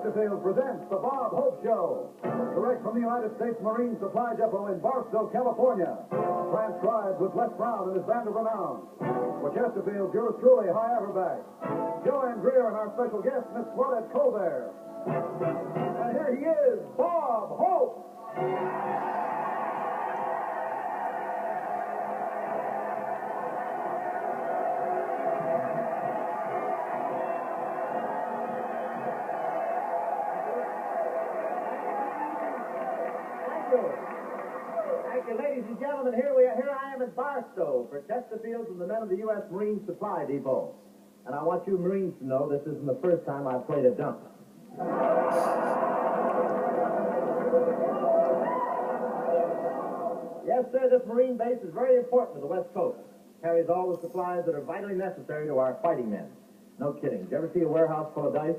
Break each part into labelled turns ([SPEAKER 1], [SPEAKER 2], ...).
[SPEAKER 1] Chesterfield presents the Bob Hope Show. Direct from the United States Marine Supply Depot in Barstow, California. Transcribed with Les Brown and his band of renown. For Chesterfield, yours truly, High Everback. Joanne Greer and our special guest, Miss Claudette Colbert. And here he is, Bob Hope.
[SPEAKER 2] Thank you, ladies and gentlemen. Here I am at Barstow for Chesterfield and the men of the U.S. Marine Supply Depot. And I want you Marines to know this isn't the first time I've played a dump. Yes, sir, this Marine base is very important to the West Coast. Carries all the supplies that are vitally necessary to our fighting men. No kidding. Did you ever see a warehouse full of dice?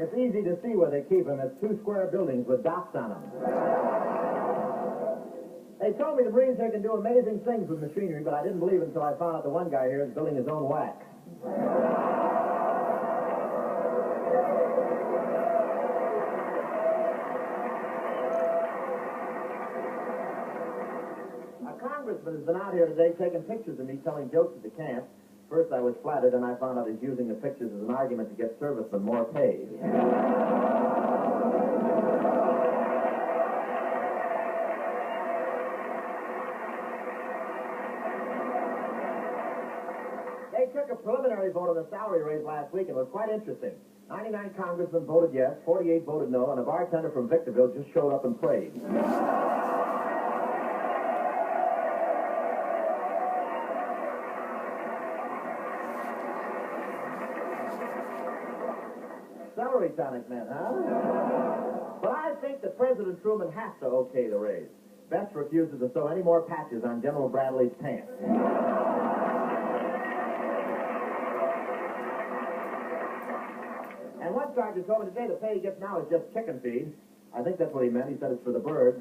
[SPEAKER 2] It's easy to see where they keep them. It's 2 square buildings with docks on them. They told me the Marines here can do amazing things with machinery, but I didn't believe it until I found out the one guy here is building his own wax. A congressman has been out here today taking pictures of me telling jokes at the camp. First, I was flattered, and I found out he's using the pictures as an argument to get servicemen more pay. They took a preliminary vote on the salary raise last week, and it was quite interesting. 99 congressmen voted yes, 48 voted no, and a bartender from Victorville just showed up and prayed. Celery tonic, man, huh? But I think that President Truman has to okay the raise. Best refuses to sew any more patches on General Bradley's pants. And one sergeant told me today the pay he gets now is just chicken feed. I think that's what he meant. He said it's for the birds.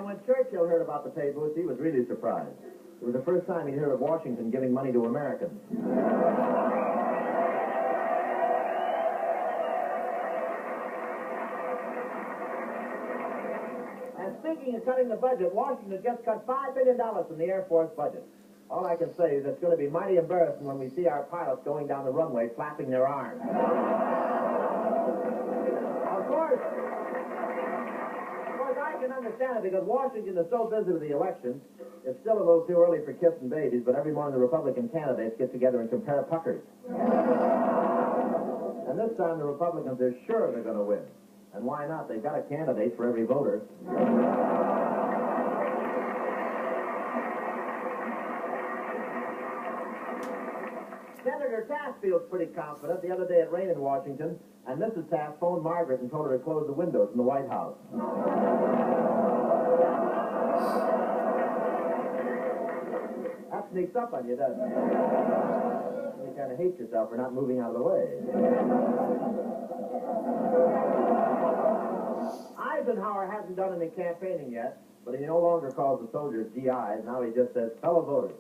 [SPEAKER 2] When Churchill heard about the pay boost, he was really surprised. It was the first time he'd heard of Washington giving money to Americans. And speaking of cutting the budget, Washington just cut $5 billion from the Air Force budget. All I can say is it's going to be mighty embarrassing when we see our pilots going down the runway flapping their arms. Of course, I can understand it because Washington is so busy with the election. It's still a little too early for kissing babies, but every morning the Republican candidates get together and compare puckers. And this time the Republicans are sure they're going to win. And why not? They've got a candidate for every voter. Senator Taft feels pretty confident. The other day it rained in Washington, and Mrs. Taft phoned Margaret and told her to close the windows in the White House. That sneaks up on you, doesn't it? You kind of hate yourself for not moving out of the way. Eisenhower hasn't done any campaigning yet, but he no longer calls the soldiers GIs. Now he just says, fellow voters.